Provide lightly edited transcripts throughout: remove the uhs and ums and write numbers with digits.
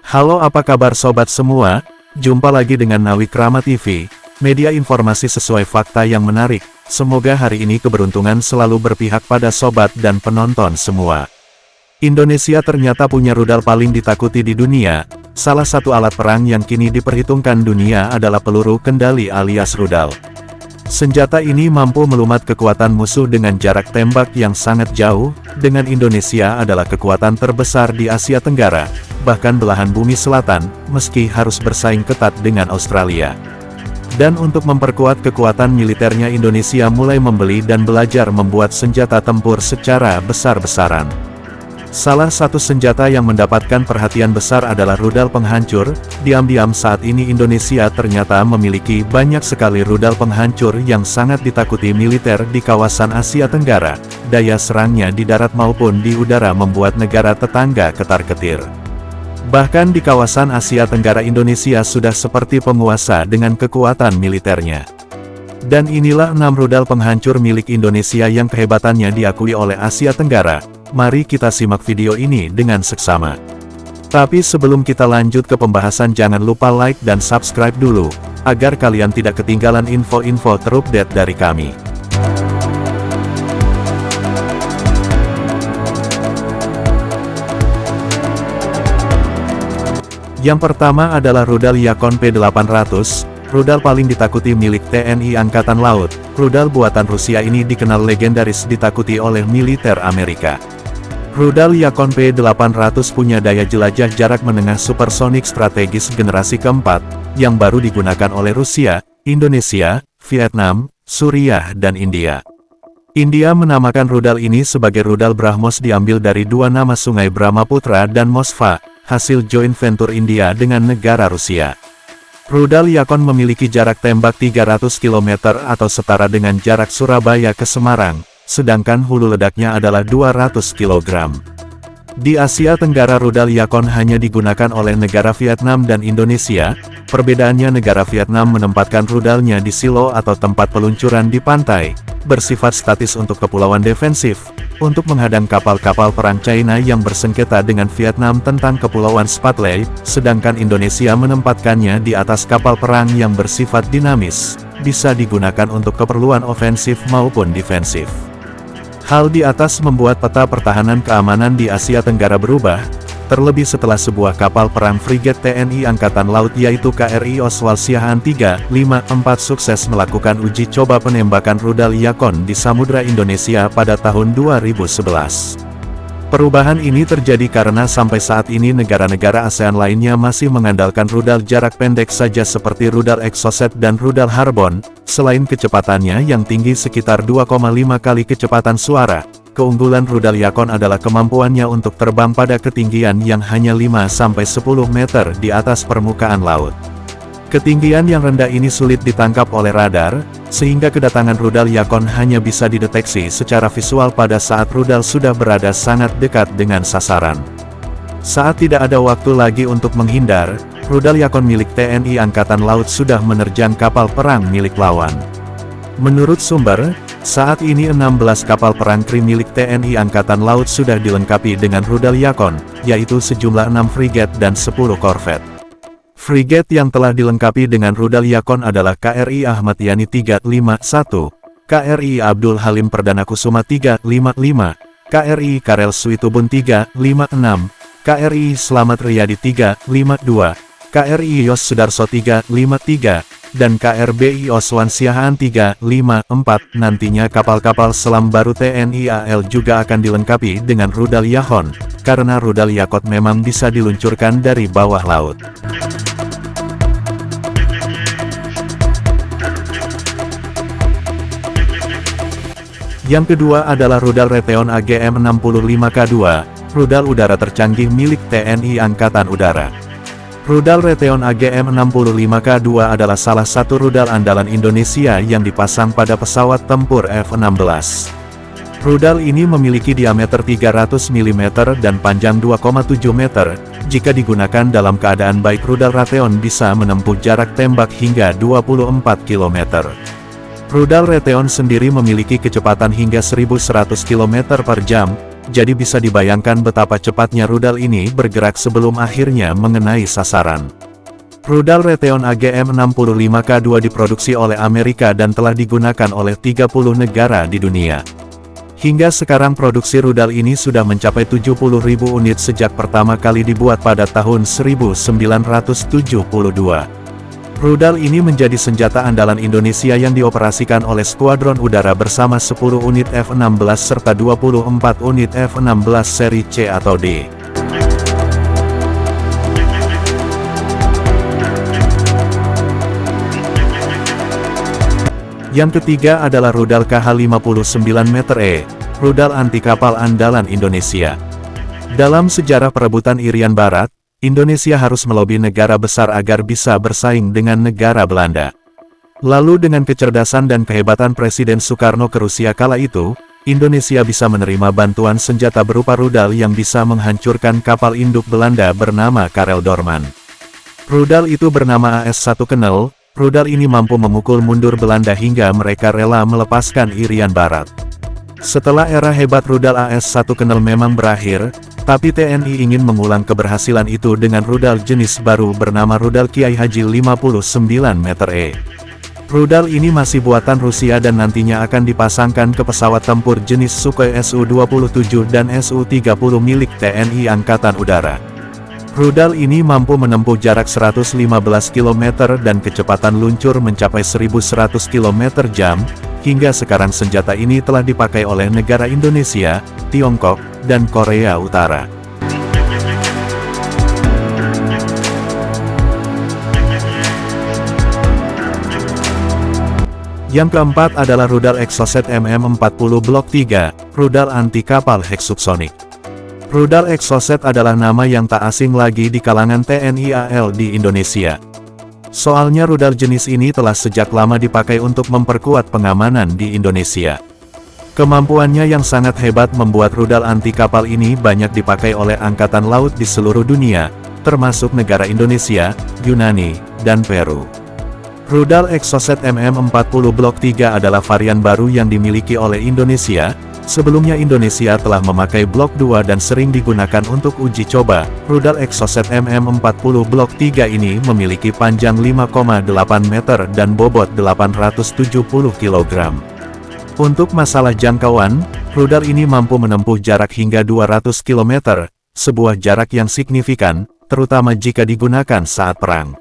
Halo, apa kabar sobat semua? Jumpa lagi dengan Nawikrama TV, media informasi sesuai fakta yang menarik. Semoga hari ini keberuntungan selalu berpihak pada sobat dan penonton semua. Indonesia ternyata punya rudal paling ditakuti di dunia. Salah satu alat perang yang kini diperhitungkan dunia adalah peluru kendali alias rudal. Senjata ini mampu melumat kekuatan musuh dengan jarak tembak yang sangat jauh, dengan Indonesia adalah kekuatan terbesar di Asia Tenggara, bahkan belahan bumi selatan, meski harus bersaing ketat dengan Australia. Dan untuk memperkuat kekuatan militernya, Indonesia mulai membeli dan belajar membuat senjata tempur secara besar-besaran. Salah satu senjata yang mendapatkan perhatian besar adalah rudal penghancur. Diam-diam saat ini Indonesia ternyata memiliki banyak sekali rudal penghancur yang sangat ditakuti militer di kawasan Asia Tenggara. Daya serangnya di darat maupun di udara membuat negara tetangga ketar-ketir. Bahkan di kawasan Asia Tenggara Indonesia sudah seperti penguasa dengan kekuatan militernya. Dan inilah 6 rudal penghancur milik Indonesia yang kehebatannya diakui oleh Asia Tenggara. Mari kita simak video ini dengan seksama. Tapi sebelum kita lanjut ke pembahasan, jangan lupa like dan subscribe dulu, agar kalian tidak ketinggalan info-info terupdate dari kami. Yang pertama adalah rudal Yakon P800, rudal paling ditakuti milik TNI Angkatan Laut. Rudal buatan Rusia ini dikenal legendaris ditakuti oleh militer Amerika. Rudal Yakon P800 punya daya jelajah jarak menengah supersonik strategis generasi keempat, yang baru digunakan oleh Rusia, Indonesia, Vietnam, Suriah dan India. India menamakan rudal ini sebagai rudal BrahMos, diambil dari dua nama sungai Brahmaputra dan Moskva, hasil joint venture India dengan negara Rusia. Rudal Yakon memiliki jarak tembak 300 km atau setara dengan jarak Surabaya ke Semarang, sedangkan hulu ledaknya adalah 200 kg. Di Asia Tenggara rudal Yakon hanya digunakan oleh negara Vietnam dan Indonesia. Perbedaannya, negara Vietnam menempatkan rudalnya di silo atau tempat peluncuran di pantai, bersifat statis untuk kepulauan defensif, untuk menghadang kapal-kapal perang China yang bersengketa dengan Vietnam tentang kepulauan Spratly, sedangkan Indonesia menempatkannya di atas kapal perang yang bersifat dinamis, bisa digunakan untuk keperluan ofensif maupun defensif. Hal di atas membuat peta pertahanan keamanan di Asia Tenggara berubah, terlebih setelah sebuah kapal perang frigat TNI Angkatan Laut yaitu KRI Oswald Siahaan 354 sukses melakukan uji coba penembakan rudal Yakon di Samudra Indonesia pada tahun 2011. Perubahan ini terjadi karena sampai saat ini negara-negara ASEAN lainnya masih mengandalkan rudal jarak pendek saja seperti rudal Exocet dan rudal Harbon. Selain kecepatannya yang tinggi sekitar 2,5 kali kecepatan suara, keunggulan rudal Yakon adalah kemampuannya untuk terbang pada ketinggian yang hanya 5-10 meter di atas permukaan laut. Ketinggian yang rendah ini sulit ditangkap oleh radar, sehingga kedatangan rudal Yakon hanya bisa dideteksi secara visual pada saat rudal sudah berada sangat dekat dengan sasaran. Saat tidak ada waktu lagi untuk menghindar, rudal Yakon milik TNI Angkatan Laut sudah menerjang kapal perang milik lawan. Menurut sumber, saat ini 16 kapal perang Krim milik TNI Angkatan Laut sudah dilengkapi dengan rudal Yakon, yaitu sejumlah 6 frigat dan 10 korvet. Frigat yang telah dilengkapi dengan rudal Yakon adalah KRI Ahmad Yani 351, KRI Abdul Halim Perdana Kusuma 355, KRI Karel Suitubun 356, KRI Slamet Riyadi 352, KRI Yos Sudarso 353, dan KRBI Oswan Siahaan 354. Nantinya kapal-kapal selam baru TNI AL juga akan dilengkapi dengan rudal Yakon, karena rudal Yakon memang bisa diluncurkan dari bawah laut. Yang kedua adalah rudal Raytheon AGM-65K2, rudal udara tercanggih milik TNI Angkatan Udara. Rudal Raytheon AGM-65K2 adalah salah satu rudal andalan Indonesia yang dipasang pada pesawat tempur F-16. Rudal ini memiliki diameter 300 mm dan panjang 2,7 meter. Jika digunakan dalam keadaan baik, rudal Raytheon bisa menempuh jarak tembak hingga 24 km. Rudal Raytheon sendiri memiliki kecepatan hingga 1100 km per jam, jadi bisa dibayangkan betapa cepatnya rudal ini bergerak sebelum akhirnya mengenai sasaran. Rudal Raytheon AGM-65K2 diproduksi oleh Amerika dan telah digunakan oleh 30 negara di dunia. Hingga sekarang produksi rudal ini sudah mencapai 70.000 unit sejak pertama kali dibuat pada tahun 1972. Rudal ini menjadi senjata andalan Indonesia yang dioperasikan oleh Skuadron Udara bersama 10 unit F-16 serta 24 unit F-16 seri C atau D. Yang ketiga adalah rudal KH-59M-E, rudal anti kapal andalan Indonesia. Dalam sejarah perebutan Irian Barat, Indonesia harus melobi negara besar agar bisa bersaing dengan negara Belanda. Lalu dengan kecerdasan dan kehebatan Presiden Soekarno ke Rusia kala itu, Indonesia bisa menerima bantuan senjata berupa rudal yang bisa menghancurkan kapal induk Belanda bernama Karel Doorman. Rudal itu bernama AS-1 Knel. Rudal ini mampu memukul mundur Belanda hingga mereka rela melepaskan Irian Barat. Setelah era hebat rudal AS-1 Knel memang berakhir, tapi TNI ingin mengulang keberhasilan itu dengan rudal jenis baru bernama rudal Kiai Haji 59M-E. Rudal ini masih buatan Rusia dan nantinya akan dipasangkan ke pesawat tempur jenis Sukhoi Su-27 dan Su-30 milik TNI Angkatan Udara. Rudal ini mampu menempuh jarak 115 km dan kecepatan luncur mencapai 1100 km/jam. Hingga sekarang senjata ini telah dipakai oleh negara Indonesia, Tiongkok, dan Korea Utara. Yang keempat adalah rudal Exocet MM-40 Blok 3, rudal anti kapal heksubsonik. Rudal Exocet adalah nama yang tak asing lagi di kalangan TNI AL di Indonesia. Soalnya rudal jenis ini telah sejak lama dipakai untuk memperkuat pengamanan di Indonesia. Kemampuannya yang sangat hebat membuat rudal anti kapal ini banyak dipakai oleh Angkatan Laut di seluruh dunia, termasuk negara Indonesia, Yunani, dan Peru. Rudal Exocet MM-40 Blok 3 adalah varian baru yang dimiliki oleh Indonesia. Sebelumnya Indonesia telah memakai Blok 2 dan sering digunakan untuk uji coba. Rudal Exocet MM-40 Blok 3 ini memiliki panjang 5,8 meter dan bobot 870 kg. Untuk masalah jangkauan, rudal ini mampu menempuh jarak hingga 200 km, sebuah jarak yang signifikan, terutama jika digunakan saat perang.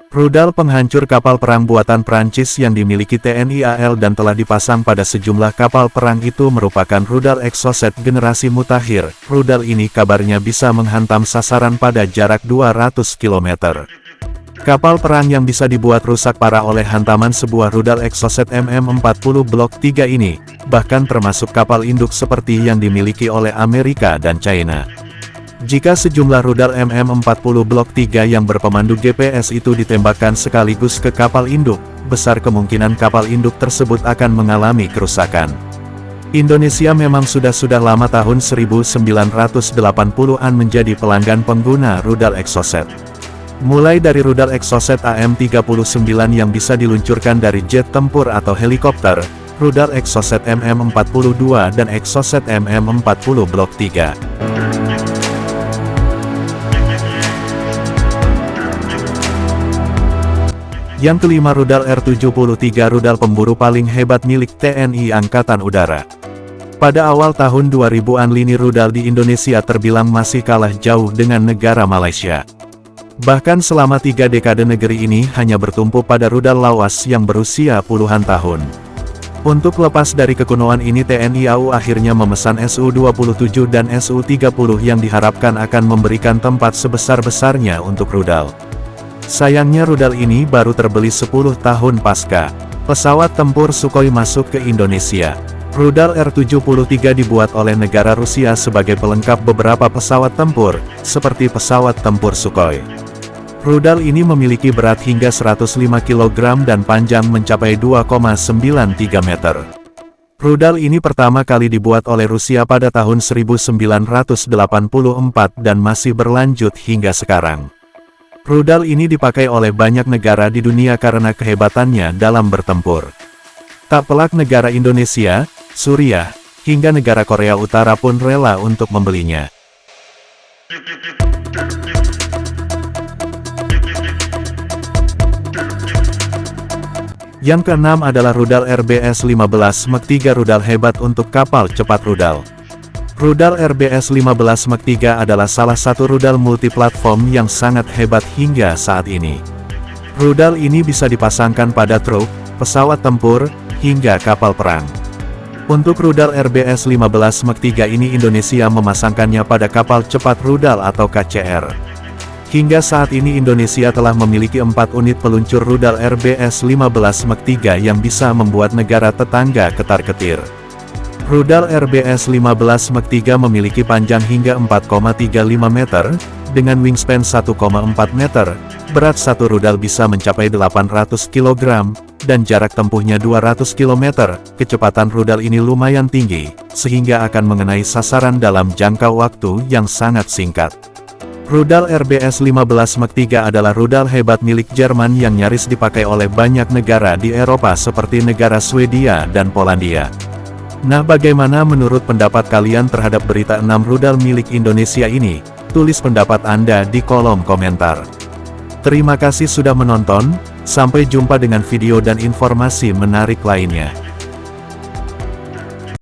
Rudal penghancur kapal perang buatan Prancis yang dimiliki TNI AL dan telah dipasang pada sejumlah kapal perang itu merupakan rudal Exocet generasi mutakhir. Rudal ini kabarnya bisa menghantam sasaran pada jarak 200 km. Kapal perang yang bisa dibuat rusak parah oleh hantaman sebuah rudal Exocet MM-40 Blok 3 ini, bahkan termasuk kapal induk seperti yang dimiliki oleh Amerika dan China. Jika sejumlah rudal MM-40 Blok 3 yang berpemandu GPS itu ditembakkan sekaligus ke kapal induk, besar kemungkinan kapal induk tersebut akan mengalami kerusakan. Indonesia memang sudah lama tahun 1980-an menjadi pelanggan pengguna rudal Exocet. Mulai dari rudal Exocet AM-39 yang bisa diluncurkan dari jet tempur atau helikopter, rudal Exocet MM-42 dan Exocet MM-40 Blok 3. Yang kelima rudal R-73 rudal pemburu paling hebat milik TNI Angkatan Udara. Pada awal tahun 2000-an lini rudal di Indonesia terbilang masih kalah jauh dengan negara Malaysia. Bahkan selama 3 dekade negeri ini hanya bertumpu pada rudal lawas yang berusia puluhan tahun. Untuk lepas dari kekunoan ini TNI AU akhirnya memesan Su-27 dan Su-30 yang diharapkan akan memberikan tempat sebesar-besarnya untuk rudal. Sayangnya rudal ini baru terbeli 10 tahun pasca pesawat tempur Sukhoi masuk ke Indonesia. Rudal R-73 dibuat oleh negara Rusia sebagai pelengkap beberapa pesawat tempur, seperti pesawat tempur Sukhoi. Rudal ini memiliki berat hingga 105 kg dan panjang mencapai 2,93 meter. Rudal ini pertama kali dibuat oleh Rusia pada tahun 1984 dan masih berlanjut hingga sekarang. Rudal ini dipakai oleh banyak negara di dunia karena kehebatannya dalam bertempur. Tak pelak negara Indonesia, Suriah, hingga negara Korea Utara pun rela untuk membelinya. Yang keenam adalah rudal RBS-15 Mach 3, rudal hebat untuk kapal cepat rudal. Rudal RBS-15 Mach 3 adalah salah satu rudal multiplatform yang sangat hebat hingga saat ini. Rudal ini bisa dipasangkan pada truk, pesawat tempur, hingga kapal perang. Untuk rudal RBS-15 Mach 3 ini Indonesia memasangkannya pada kapal cepat rudal atau KCR. Hingga saat ini Indonesia telah memiliki 4 unit peluncur rudal RBS-15 Mach 3 yang bisa membuat negara tetangga ketar-ketir. Rudal RBS-15 Mach 3 memiliki panjang hingga 4,35 meter, dengan wingspan 1,4 meter, berat satu rudal bisa mencapai 800 kg, dan jarak tempuhnya 200 km, kecepatan rudal ini lumayan tinggi, sehingga akan mengenai sasaran dalam jangka waktu yang sangat singkat. Rudal RBS-15 Mach 3 adalah rudal hebat milik Jerman yang nyaris dipakai oleh banyak negara di Eropa seperti negara Swedia dan Polandia. Nah, bagaimana menurut pendapat kalian terhadap berita 6 rudal milik Indonesia ini? Tulis pendapat Anda di kolom komentar. Terima kasih sudah menonton, sampai jumpa dengan video dan informasi menarik lainnya.